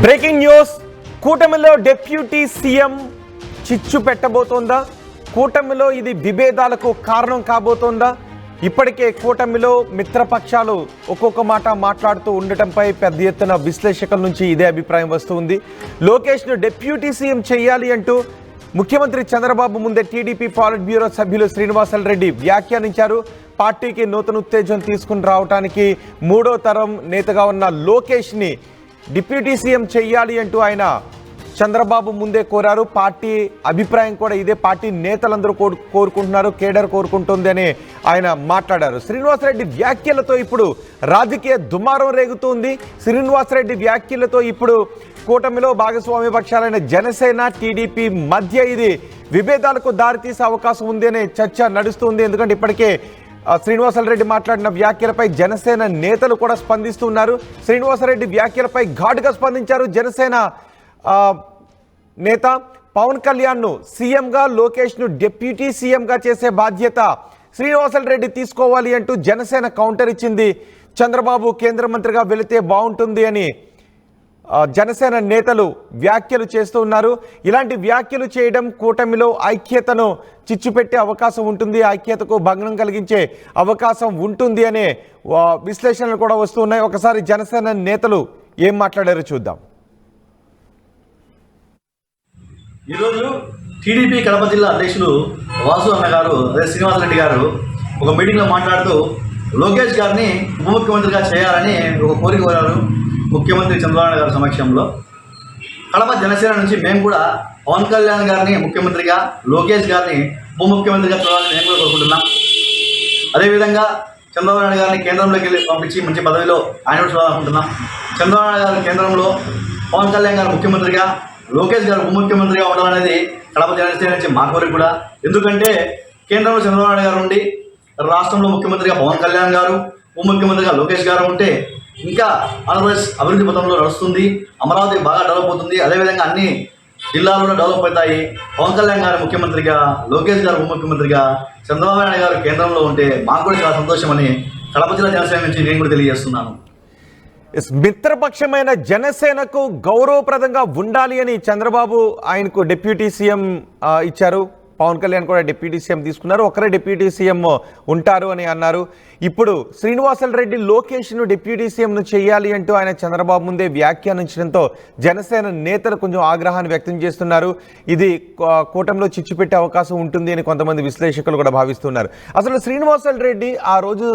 Breaking news. కూటమిలో deputy CM చిచ్చు పెట్టబోతోందా? కూటమిలో ఇది విభేదాలకు కారణం కాబోతోందా? ఇప్పటికే కూటమిలో మిత్రపక్షాలు ఒక్కొక్క మాట మాట్లాడుతూ ఉండటంపై పెద్ద ఎత్తున విశ్లేషకుల నుంచి ఇదే అభిప్రాయం వస్తుంది. లోకేష్ను డిప్యూటీ సీఎం చేయాలి అంటూ ముఖ్యమంత్రి చంద్రబాబు ముందే టీడీపీ పాలిట్ బ్యూరో సభ్యులు శ్రీనివాసరెడ్డి వ్యాఖ్యానించారు. పార్టీకి నూతన ఉత్తేజం తీసుకుని రావడానికి మూడో తరం నేతగా ఉన్న లోకేష్ని డిప్యూటీ సీఎం చెయ్యాలి అంటూ ఆయన చంద్రబాబు ముందే కోరారు. పార్టీ అభిప్రాయం కూడా ఇదే, పార్టీ నేతలందరూ కోరుకుంటున్నారు, కేడర్ కోరుకుంటుంది అని ఆయన మాట్లాడారు. శ్రీనివాసరెడ్డి వ్యాఖ్యలతో ఇప్పుడు రాజకీయ దుమారం రేగుతోంది. శ్రీనివాసరెడ్డి వ్యాఖ్యలతో ఇప్పుడు కూటమిలో భాగస్వామ్య పక్షాలైన జనసేన, టీడీపీ మధ్య ఇది విభేదాలకు దారితీసే అవకాశం ఉంది అనే చర్చ నడుస్తుంది. ఎందుకంటే ఇప్పటికే శ్రీనివాసరెడ్డి మాట్లాడిన వ్యాఖ్యలపై జనసేన నేతలు కూడా స్పందిస్తున్నారు. శ్రీనివాసరెడ్డి వ్యాఖ్యలపై ఘాటుగా స్పందించారు జనసేన నేత. పవన్ కళ్యాణ్ను సీఎంగా, లోకేష్ను డిప్యూటీ సీఎంగా చేసే బాధ్యత శ్రీనివాసరెడ్డి తీసుకోవాలి అంటూ జనసేన కౌంటర్ ఇచ్చింది. చంద్రబాబు కేంద్ర మంత్రిగా వెళితే బాగుంటుంది అని జనసేన నేతలు వ్యాఖ్యలు చేస్తూ ఉన్నారు. ఇలాంటి వ్యాఖ్యలు చేయడం కూటమిలో ఐక్యతను చిచ్చుపెట్టే అవకాశం ఉంటుంది, ఐక్యతకు భంగం కలిగించే అవకాశం ఉంటుంది అనే విశ్లేషణలు కూడా వస్తూ ఉన్నాయి. ఒకసారి జనసేన నేతలు ఏం మాట్లాడారో చూద్దాం. ఈరోజు టీడీపీ కడప జిల్లా అధ్యక్షులు వాసు అన్న గారు, అదే శ్రీనివాసరెడ్డి గారు ఒక మీటింగ్లో మాట్లాడుతూ లోకేష్ గారిని ఉప ముఖ్యమంత్రిగా చేయాలని ఒక కోరిక కోరారు ముఖ్యమంత్రి చంద్రబాబు గారి సమక్షంలో. కడప జనసేన నుంచి మేము కూడా పవన్ కళ్యాణ్ గారిని ముఖ్యమంత్రిగా, లోకేష్ గారిని ఉప ముఖ్యమంత్రిగా చూడాలని మేము కూడా కోరుకుంటున్నాం. అదేవిధంగా చంద్రబాబు నాయుడు గారిని కేంద్రంలోకి వెళ్ళి పంపించి మంచి పదవిలో ఆయన కూడా చూడాలనుకుంటున్నాం. చంద్రబాబు నాయుడు గారి కేంద్రంలో, పవన్ కళ్యాణ్ గారు ముఖ్యమంత్రిగా, లోకేష్ గారు ఉప ముఖ్యమంత్రిగా ఉండాలనేది కడప జనసేన నుంచి మా కోరిక కూడా. ఎందుకంటే కేంద్రంలో చంద్రబాబు నాయుడు గారు ఉండి రాష్ట్రంలో ముఖ్యమంత్రిగా పవన్ కళ్యాణ్ గారు, ఉప ముఖ్యమంత్రిగా లోకేష్ గారు ఉంటే ఇంకా ఆంధ్రప్రదేశ్ అభివృద్ధి పథంలో నడుస్తుంది, అమరావతి బాగా డెవలప్ అవుతుంది, అదేవిధంగా అన్ని జిల్లాల్లో డెవలప్ అవుతాయి. పవన్ కళ్యాణ్ గారు ముఖ్యమంత్రిగా, లోకేష్ గారు ఉప ముఖ్యమంత్రిగా, చంద్రబాబు నాయుడు గారు కేంద్రంలో ఉంటే మాకు కూడా చాలా సంతోషమని కడప జిల్లా జనసేన నుంచి నేను కూడా తెలియజేస్తున్నాను. మిత్రపక్షమైన జనసేనకు గౌరవప్రదంగా ఉండాలి అని చంద్రబాబు ఆయనకు డిప్యూటీ సీఎం ఇచ్చారు. పవన్ కళ్యాణ్ కూడా డిప్యూటీ సీఎం తీసుకున్నారు, ఒకరే డిప్యూటీ సీఎం ఉంటారు అని అన్నారు. ఇప్పుడు శ్రీనివాసరెడ్డి లోకేష్ను డిప్యూటీ సీఎంను చేయాలి అంటూ ఆయన చంద్రబాబు ముందే వ్యాఖ్యానించడంతో జనసేన నేతలు కొంచెం ఆగ్రహాన్ని వ్యక్తం చేస్తున్నారు. ఇది కూటమిలో చిచ్చు పెట్టే అవకాశం ఉంటుంది అని కొంతమంది విశ్లేషకులు కూడా భావిస్తున్నారు. అసలు శ్రీనివాసరెడ్డి ఆ రోజు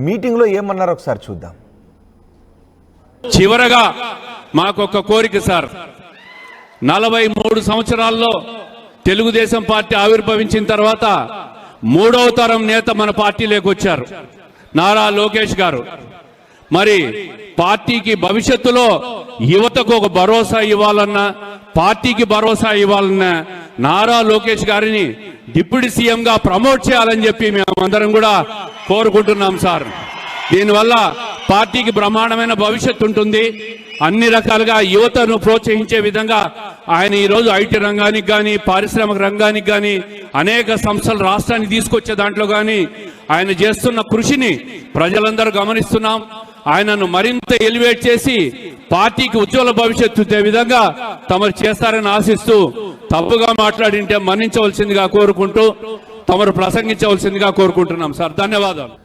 మీటింగ్లో ఏమన్నారో ఒకసారి చూద్దాం. చివరగా మాకొక కోరిక సార్, 43 సంవత్సరాల్లో తెలుగుదేశం పార్టీ ఆవిర్భవించిన తర్వాత మూడవ తరం నేత మన పార్టీలోకి వచ్చారు, నారా లోకేష్ గారు. మరి పార్టీకి భవిష్యత్తులో యువతకు ఒక భరోసా ఇవ్వాలన్నా, పార్టీకి భరోసా ఇవ్వాలన్నా నారా లోకేష్ గారిని డిప్యూటీ సీఎంగా ప్రమోట్ చేయాలని చెప్పి మేమందరం కూడా కోరుకుంటున్నాం సార్. దీనివల్ల పార్టీకి బ్రహ్మాండమైన భవిష్యత్తు ఉంటుంది. అన్ని రకాలుగా యువతను ప్రోత్సహించే విధంగా ఆయన ఈరోజు ఐటీ రంగానికి కానీ, పారిశ్రామిక రంగానికి కానీ, అనేక సంస్థలు రాష్ట్రానికి తీసుకొచ్చే దాంట్లో కానీ ఆయన చేస్తున్న కృషిని ప్రజలందరూ గమనిస్తున్నాం. ఆయనను మరింత ఎలివేట్ చేసి పార్టీకి ఉజ్వల భవిష్యత్తు ఇచ్చే విధంగా తమరు చేస్తారని ఆశిస్తూ, తప్పుగా మాట్లాడింటే మన్నించవలసిందిగా కోరుకుంటూ తమరు ప్రసంగించవలసిందిగా కోరుకుంటున్నాం సార్. ధన్యవాదాలు.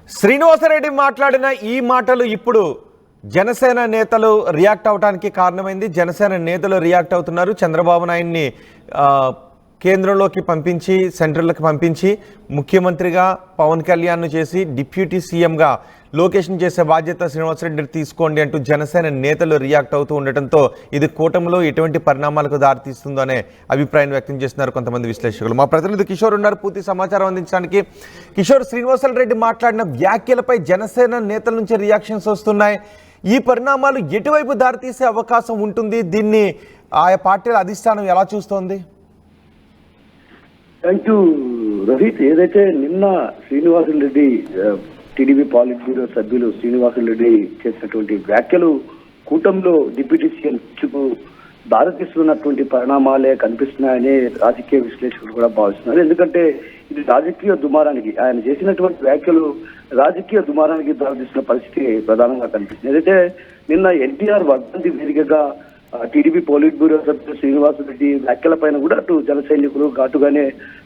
శ్రీనివాసరెడ్డి మాట్లాడిన ఈ మాటలు ఇప్పుడు జనసేన నేతలు రియాక్ట్ అవడానికి కారణమైంది. జనసేన నేతలు రియాక్ట్ అవుతున్నారు. చంద్రబాబు నాయుడిని కేంద్రంలోకి పంపించి, సెంట్రల్లోకి పంపించి ముఖ్యమంత్రిగా పవన్ కళ్యాణ్ను చేసి డిప్యూటీ సీఎంగా లోకేష్ను చేసే బాధ్యత శ్రీనివాసరెడ్డి తీసుకోండి అంటూ జనసేన నేతలు రియాక్ట్ అవుతూ ఉండటంతో ఇది కూటమిలో ఎటువంటి పరిణామాలకు దారితీస్తుందో అనే అభిప్రాయం వ్యక్తం చేస్తున్నారు కొంతమంది విశ్లేషకులు. మా ప్రతినిధి కిషోర్ ఉన్నారు పూర్తి సమాచారం అందించడానికి. కిషోర్, శ్రీనివాసరెడ్డి మాట్లాడిన వ్యాఖ్యలపై జనసేన నేతల నుంచి రియాక్షన్స్ వస్తున్నాయి. ఈ పరిణామాలు ఎటువైపు దారితీసే అవకాశం ఉంటుంది? దీన్ని ఆయా పార్టీల అధిష్టానం ఎలా చూస్తోంది? Thank you Rohit. ఏదైతే నిన్న శ్రీనివాసరెడ్డి టీడీపీ పాలిట్ బ్యూరో సభ్యులు శ్రీనివాసరెడ్డి చేసినటువంటి వ్యాఖ్యలు కూటమిలో డిప్యూటీ సీఎంకు దారితీస్తున్నటువంటి పరిణామాలే కనిపిస్తున్నాయని రాజకీయ విశ్లేషకులు కూడా భావిస్తున్నారు. ఎందుకంటే ఇది రాజకీయ దుమారానికి, ఆయన చేసినటువంటి వ్యాఖ్యలు రాజకీయ దుమారానికి దారితీస్తున్న పరిస్థితి ప్రధానంగా కనిపిస్తుంది. ఏదైతే నిన్న ఎన్టీఆర్ వర్ధంతి వేదికగా టీడీపీ పోలిట్ బ్యూరో సభ్యులు శ్రీనివాసరెడ్డి వ్యాఖ్యలపైన కూడా అటు జన సైనికులు ఘాటుగానే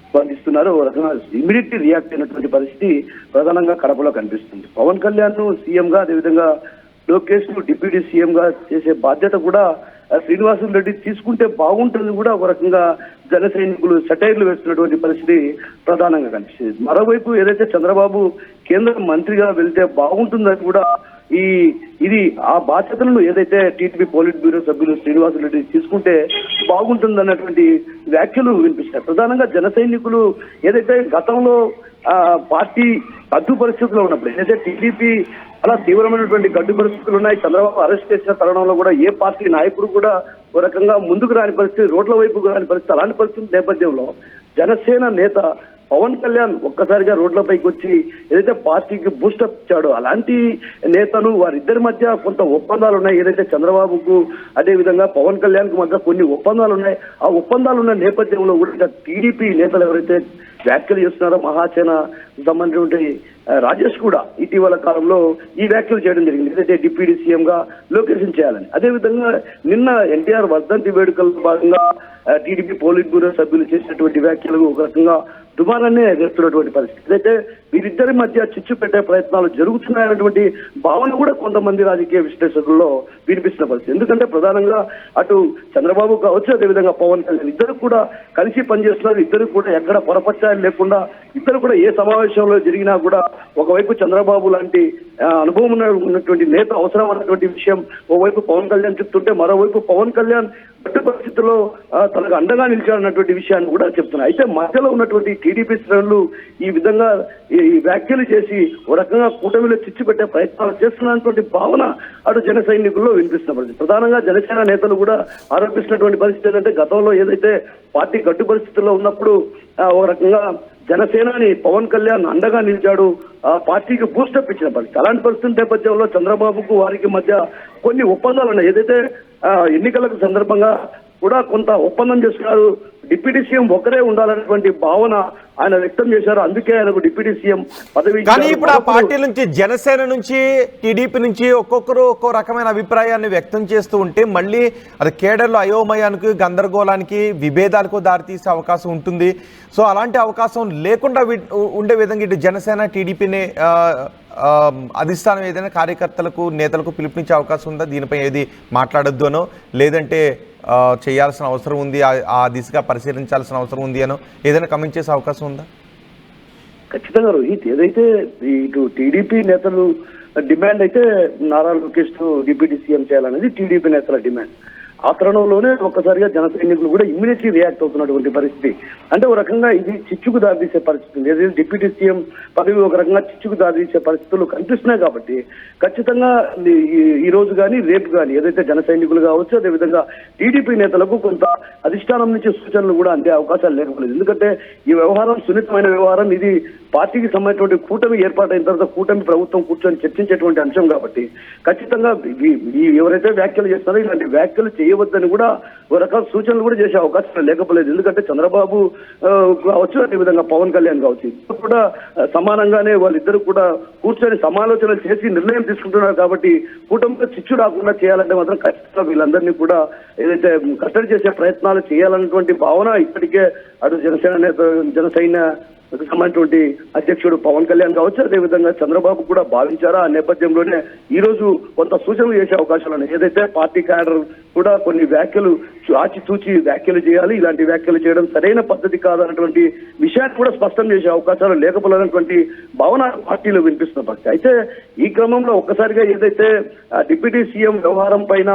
స్పందిస్తున్నారు. ఓ రకంగా ఇమీడియట్లీ రియాక్ట్ అయినటువంటి పరిస్థితి ప్రధానంగా కడపలో కనిపిస్తుంది. పవన్ కళ్యాణ్ ను సీఎం గా, అదేవిధంగా లోకేష్ ను డిప్యూటీ సీఎం గా చేసే బాధ్యత కూడా శ్రీనివాసరెడ్డి తీసుకుంటే బాగుంటుంది కూడా ఒక రకంగా జన సైనికులు సెటైర్లు వేస్తున్నటువంటి పరిస్థితి ప్రధానంగా కనిపిస్తుంది. మరోవైపు ఏదైతే చంద్రబాబు కేంద్ర మంత్రిగా వెళ్తే బాగుంటుందని కూడా ఇది ఆ బాధ్యతలను ఏదైతే టీడీపీ పోలిట్ బ్యూరో సభ్యులు శ్రీనివాసరెడ్డి తీసుకుంటే బాగుంటుందన్నటువంటి వ్యాఖ్యలు వినిపిస్తాయి. ప్రధానంగా జన సైనికులు ఏదైతే గతంలో పార్టీ గడ్డు పరిస్థితుల్లో ఉన్నప్పుడు ఏదైతే టీడీపీ అలా తీవ్రమైనటువంటి గడ్డు పరిస్థితులు ఉన్నాయి, చంద్రబాబు అరెస్ట్ చేసిన తరుణంలో కూడా ఏ పార్టీ నాయకుడు కూడా ఒక రకంగా ముందుకు రాని పరిస్థితి, రోడ్ల వైపుకు రాని పరిస్థితి, అలాంటి పరిస్థితి నేపథ్యంలో జనసేన నేత పవన్ కళ్యాణ్ ఒక్కసారిగా రోడ్లపైకి వచ్చి ఏదైతే పార్టీకి బూస్టప్ ఇచ్చాడో అలాంటి నేతను వారిద్దరి మధ్య కొంత ఒప్పందాలు ఉన్నాయి. ఏదైతే చంద్రబాబుకు అదేవిధంగా పవన్ కళ్యాణ్ కు మధ్య కొన్ని ఒప్పందాలు ఉన్నాయి. ఆ ఒప్పందాలు ఉన్న నేపథ్యంలో కూడా టీడీపీ నేతలు ఎవరైతే వ్యాఖ్యలు చేస్తున్నారో మహాసేన సంబంధించినటువంటి రాజేష్ కూడా ఇటీవల కాలంలో ఈ వ్యాఖ్యలు చేయడం జరిగింది. ఏదైతే డిప్యూటీ సీఎం గా లోకేష్ చేయాలని. అదేవిధంగా నిన్న ఎన్టీఆర్ వర్ధంతి వేడుకల్లో భాగంగా టీడీపీ పోలిట్ బ్యూరో సభ్యులు చేసినటువంటి వ్యాఖ్యలు ఒక రకంగా దుమారాన్ని ఎదుర్కొన్నటువంటి పరిస్థితి. అయితే వీరిద్దరి మధ్య చిచ్చు పెట్టే ప్రయత్నాలు జరుగుతున్నాయన్నటువంటి భావన కూడా కొంతమంది రాజకీయ విశ్లేషకుల్లో వినిపిస్తున్న పరిస్థితి. ఎందుకంటే ప్రధానంగా అటు చంద్రబాబు కావచ్చు, అదేవిధంగా పవన్ కళ్యాణ్ ఇద్దరు కూడా కలిసి పనిచేస్తున్నారు. ఇద్దరు కూడా ఎక్కడ పొరపచ్చాయలు లేకుండా ఇద్దరు కూడా ఏ సమావేశంలో జరిగినా కూడా ఒకవైపు చంద్రబాబు లాంటి అనుభవం ఉన్నటువంటి నేత అవసరం అన్నటువంటి విషయం ఓవైపు పవన్ కళ్యాణ్ చెప్తుంటే, మరోవైపు పవన్ కళ్యాణ్ గడ్డ పరిస్థితుల్లో తనకు అండగా నిలిచాడన్నటువంటి విషయాన్ని కూడా చెప్తున్నారు. అయితే మధ్యలో ఉన్నటువంటి టీడీపీ శ్రేణులు ఈ విధంగా ఈ వ్యాఖ్యలు చేసి ఓ రకంగా కూటమిలో చిచ్చు పెట్టే ప్రయత్నాలు చేస్తున్నటువంటి భావన అటు జన సైనికుల్లో వినిపిస్తున్న పరిస్థితి. ప్రధానంగా జనసేన నేతలు కూడా ఆరోపిస్తున్నటువంటి పరిస్థితి ఏంటంటే, గతంలో ఏదైతే పార్టీ గడ్డు పరిస్థితుల్లో ఉన్నప్పుడు ఓ రకంగా జనసేనని పవన్ కళ్యాణ్ అండగా నిలిచాడు, ఆ పార్టీకి బూస్టప్ ఇచ్చిన పరిస్థితి. అలాంటి పరిస్థితి నేపథ్యంలో చంద్రబాబుకు వారికి మధ్య కొన్ని ఒప్పందాలు ఉన్నాయి. ఏదైతే ఎన్నికలకు సందర్భంగా కూడా కొంత ఒప్పందం చేసుకున్నారు. డిప్యూటీ సీఎం ఒకరే ఉండాలనేటువంటి భావన ఆయన వ్యక్తం చేశారు. అందుకే ఆయనకు డిప్యూటీ సీఎం పదవి. కానీ ఇప్పుడు ఆ పార్టీ నుంచి, జనసేన నుంచి, టీడీపీ నుంచి ఒక్కొక్కరు ఒక్కో రకమైన అభిప్రాయాన్ని వ్యక్తం చేస్తూ ఉంటే మళ్ళీ అది కేడర్లో అయోమయానికి, గందరగోళానికి, విభేదాలకు దారితీసే అవకాశం ఉంటుంది. సో అలాంటి అవకాశం లేకుండా ఉండే విధంగా ఇటు జనసేన, టీడీపీని అధిష్టానం ఏదైనా కార్యకర్తలకు, నేతలకు పిలుపునిచ్చే అవకాశం ఉందా? దీనిపై ఏది మాట్లాడొద్దు అనో, లేదంటే చేయాల్సిన అవసరం ఉంది, ఆ దిశగా పరిశీలించాల్సిన అవసరం ఉంది అనో ఏదైనా కమెంట్ చేసే అవకాశం ఉందా? ఖచ్చితంగా రోహిత్, ఏదైతే ఇటు టీడీపీ నేతలు డిమాండ్ అయితే నారా లోకేష్ డిప్యూటీ సీఎం చేయాలనేది టీడీపీ నేతల డిమాండ్. ఆ తరుణంలోనే ఒక్కసారిగా జన సైనికులు కూడా ఇమ్మీడియట్లీ రియాక్ట్ అవుతున్నటువంటి పరిస్థితి. అంటే ఒక రకంగా ఇది చిచ్చుకు దారితీసే పరిస్థితి. ఏదైతే డిప్యూటీ సీఎం పదవి ఒక రకంగా చిచ్చుకు దారితీసే పరిస్థితులు కనిపిస్తున్నాయి. కాబట్టి ఖచ్చితంగా ఈ రోజు కానీ రేపు కానీ ఏదైతే జన సైనికులు కావచ్చు, అదేవిధంగా టీడీపీ నేతలకు కొంత అధిష్టానం నుంచి సూచనలు కూడా అందే అవకాశాలు లేకపోలేదు. ఎందుకంటే ఈ వ్యవహారం సున్నితమైన వ్యవహారం. ఇది పార్టీకి సంబంధించినటువంటి కూటమి ఏర్పాటైన తర్వాత కూటమి ప్రభుత్వం కూర్చొని చర్చించేటువంటి అంశం కాబట్టి ఖచ్చితంగా ఎవరైతే వ్యాఖ్యలు చేస్తారో ఇలాంటి వ్యాఖ్యలు చేయవద్దని కూడా ఒక రకాల సూచనలు కూడా చేసే అవకాశం లేకపోలేదు. ఎందుకంటే చంద్రబాబు కావచ్చు, అదేవిధంగా పవన్ కళ్యాణ్ కావచ్చు, ఇప్పుడు కూడా సమానంగానే వాళ్ళిద్దరు కూడా కూర్చొని సమాలోచనలు చేసి నిర్ణయం తీసుకుంటున్నారు. కాబట్టి కూటమిలో చిచ్చు రాకుండా చేయాలంటే మాత్రం ఖచ్చితంగా వీళ్ళందరినీ కూడా ఏదైతే కట్టడి చేసే ప్రయత్నాలు చేయాలన్నటువంటి భావన ఇప్పటికే అటు జనసైన్య సంబంధించినటువంటి అధ్యక్షుడు పవన్ కళ్యాణ్ కావచ్చు, అదేవిధంగా చంద్రబాబు కూడా భావించారా. ఆ నేపథ్యంలోనే ఈ రోజు కొంత సూచనలు చేసే అవకాశాలు ఉన్నాయి. ఏదైతే పార్టీ క్యాడర్ కూడా కొన్ని వ్యాఖ్యలు ఆచితూచి వ్యాఖ్యలు చేయాలి, ఇలాంటి వ్యాఖ్యలు చేయడం సరైన పద్ధతి కాదన్నటువంటి విషయాన్ని కూడా స్పష్టం చేసే అవకాశాలు లేకపోలేనటువంటి భావన పార్టీలో వినిపిస్తున్న పరిస్థితి. అయితే ఈ క్రమంలో ఒక్కసారిగా ఏదైతే డిప్యూటీ సీఎం వ్యవహారం పైన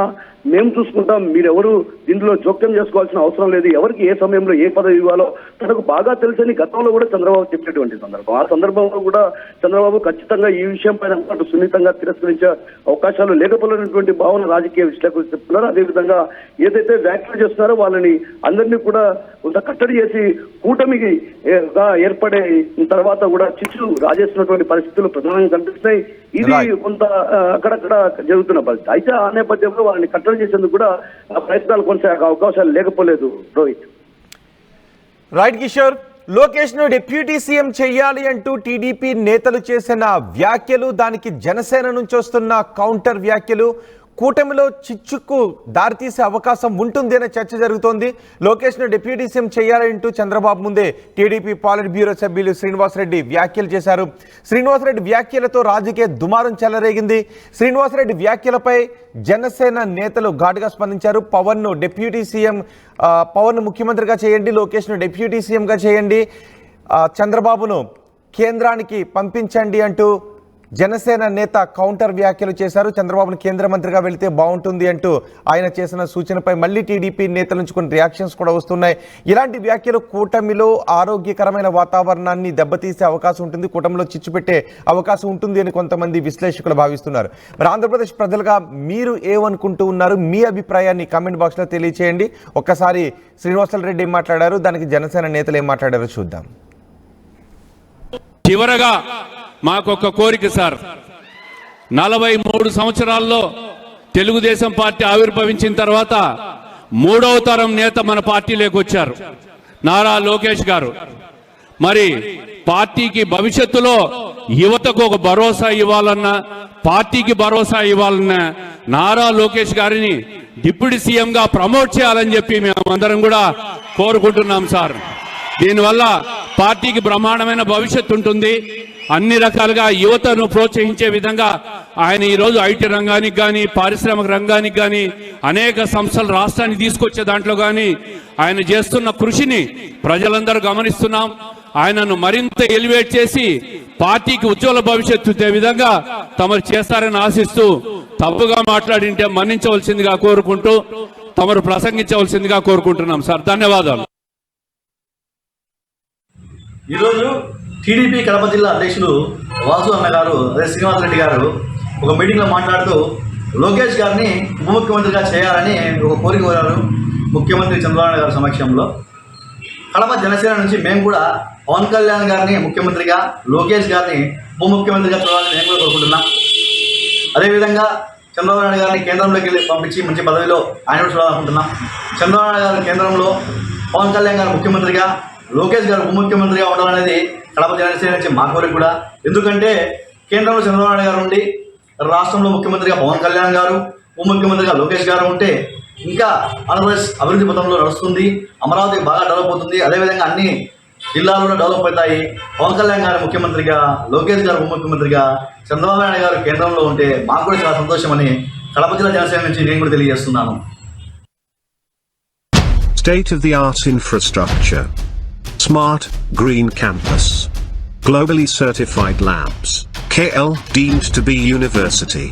మేము చూసుకుంటాం, మీరెవరు దీంట్లో జోక్యం చేసుకోవాల్సిన అవసరం లేదు, ఎవరికి ఏ సమయంలో ఏ పదవి ఇవ్వాలో తనకు బాగా తెలుసని గతంలో కూడా చంద్రబాబు చెప్పినటువంటి సందర్భం. ఆ సందర్భంలో కూడా చంద్రబాబు ఖచ్చితంగా ఈ విషయం పైన అటు సున్నితంగా తిరస్కరించే అవకాశాలు లేకపోలేనటువంటి భావన రాజకీయ విశ్లేషకులు చెప్తున్నారు. అదేవిధంగా ఏదైతే వ్యాఖ్యలు చేస్తున్నారో వాళ్ళని అందరినీ కూడా కొంత కట్టడి చేసి కూటమికి ఏర్పడే తర్వాత కూడా చిచ్చు రాజేస్తున్నటువంటి పరిస్థితులు ప్రధానంగా కనిపిస్తున్నాయి. ఇది కొంత అక్కడక్కడ జరుగుతున్న పరిస్థితి. అయితే ఆ నేపథ్యంలో వాళ్ళని కట్టడి చేసేందుకు కూడా ప్రయత్నాలు కొనసాగే అవకాశాలు లేకపోలేదు రోహిత్. రైట్ కిషోర్, లోకేష్ ను డిప్యూటీ సీఎం చెయ్యాలి అంటూ టీడీపీ నేతలు చేసిన వ్యాఖ్యలు, దానికి జనసేన నుంచి వస్తున్న కౌంటర్ వ్యాఖ్యలు, కూటమిలో చిచ్చుకు దారితీసే అవకాశం ఉంటుంది అనే చర్చ జరుగుతోంది. లోకేష్ను డిప్యూటీ సీఎం చేయాలంటూ చంద్రబాబు ముందే టీడీపీ పాలిట్ బ్యూరో సభ్యులు శ్రీనివాసరెడ్డి వ్యాఖ్యలు చేశారు. శ్రీనివాసరెడ్డి వ్యాఖ్యలతో రాజకీయ దుమారం చెలరేగింది. శ్రీనివాసరెడ్డి వ్యాఖ్యలపై జనసేన నేతలు ఘాటుగా స్పందించారు. పవన్ ముఖ్యమంత్రిగా చేయండి, లోకేష్ను డిప్యూటీ సీఎంగా చేయండి, చంద్రబాబును కేంద్రానికి పంపించండి అంటూ జనసేన నేత కౌంటర్ వ్యాఖ్యలు చేశారు. చంద్రబాబును కేంద్ర మంత్రిగా వెళితే బాగుంటుంది అంటూ ఆయన చేసిన సూచనపై మళ్ళీ టీడీపీ నేతల నుంచి కొన్ని రియాక్షన్స్ కూడా వస్తున్నాయి. ఇలాంటి వ్యాఖ్యలు కూటమిలో ఆరోగ్యకరమైన వాతావరణాన్ని దెబ్బతీసే అవకాశం ఉంటుంది, కూటమిలో చిచ్చు పెట్టే అవకాశం ఉంటుంది అని కొంతమంది విశ్లేషకులు భావిస్తున్నారు. మరి ఆంధ్రప్రదేశ్ ప్రజలుగా మీరు ఏమనుకుంటూ ఉన్నారు? మీ అభిప్రాయాన్ని కామెంట్ బాక్స్లో తెలియచేయండి. ఒక్కసారి శ్రీనివాసరెడ్డి ఏం మాట్లాడారు, దానికి జనసేన నేతలు ఏం మాట్లాడారో చూద్దాం. చివరగా మాకొక కోరిక సార్, 43 సంవత్సరాల్లో తెలుగుదేశం పార్టీ ఆవిర్భవించిన తర్వాత 3వ తరం నేత మన పార్టీలోకి వచ్చారు, నారా లోకేష్ గారు. మరి పార్టీకి భవిష్యత్తులో యువతకు ఒక భరోసా ఇవ్వాలన్నా, పార్టీకి భరోసా ఇవ్వాలన్నా నారా లోకేష్ గారిని డిప్యూటీ సీఎంగా ప్రమోట్ చేయాలని చెప్పి మేమందరం కూడా కోరుకుంటున్నాం సార్. దీనివల్ల పార్టీకి బ్రహ్మాండమైన భవిష్యత్తు ఉంటుంది. అన్ని రకాలుగా యువతను ప్రోత్సహించే విధంగా ఆయన ఈరోజు ఐటీ రంగానికి కానీ, పారిశ్రామిక రంగానికి కానీ, అనేక సంస్థలు రాష్ట్రానికి తీసుకొచ్చే దాంట్లో కానీ ఆయన చేస్తున్న కృషిని ప్రజలందరూ గమనిస్తున్నాం. ఆయనను మరింత ఎలివేట్ చేసి పార్టీకి ఉజ్వల భవిష్యత్తు ఇచ్చే విధంగా తమరు చేస్తారని ఆశిస్తూ, తప్పుగా మాట్లాడింటే మన్నించవలసిందిగా కోరుకుంటూ తమరు ప్రసంగించవలసిందిగా కోరుకుంటున్నాం సార్. ధన్యవాదాలు. ఈరోజు టీడీపీ కడప జిల్లా అధ్యక్షులు వాసు అన్న గారు, అదే శ్రీనివాసరెడ్డి గారు ఒక మీటింగ్లో మాట్లాడుతూ లోకేష్ గారిని ఉప ముఖ్యమంత్రిగా చేయాలని ఒక కోరిక కోరారు ముఖ్యమంత్రి చంద్రబాబు నాయుడు గారి సమక్షంలో. కడప జనసేన నుంచి మేము కూడా పవన్ కళ్యాణ్ గారిని ముఖ్యమంత్రిగా, లోకేష్ గారిని ఉప ముఖ్యమంత్రిగా చూడాలని మేము కూడా కోరుకుంటున్నాం. అదేవిధంగా చంద్రబాబు నాయుడు గారిని కేంద్రంలోకి వెళ్ళి పంపించి మంచి పదవిలో ఆయన కూడా చూడాలనుకుంటున్నాం. చంద్రబాబు నాయుడు గారి కేంద్రంలో, పవన్ కళ్యాణ్ గారు ముఖ్యమంత్రిగా, లోకేష్ గారు ఉప ముఖ్యమంత్రిగా ఉండాలనేది కడప జనసేన నుంచి మా కోరిక కూడా. ఎందుకంటే కేంద్రంలో చంద్రబాబు నాయుడు గారు ఉండి, రాష్ట్రంలో ముఖ్యమంత్రిగా పవన్ కళ్యాణ్ గారు, ఉప ముఖ్యమంత్రిగా లోకేష్ గారు ఉంటే ఇంకా ఆంధ్రప్రదేశ్ అభివృద్ధి పథంలో నడుస్తుంది, అమరావతి బాగా డెవలప్ అవుతుంది. అదేవిధంగా అన్ని జిల్లాలు కూడా డెవలప్ అవుతాయి. పవన్ కళ్యాణ్ గారు ముఖ్యమంత్రిగా, లోకేష్ గారు ఉప ముఖ్యమంత్రిగా, చంద్రబాబు నాయుడు గారు కేంద్రంలో ఉంటే మాకు కూడా చాలా సంతోషమని కడప జిల్లా జనసేన నుంచి నేను కూడా తెలియజేస్తున్నాను. State of the art infrastructure. Smart, green campus. Globally certified labs. KL deemed to be university.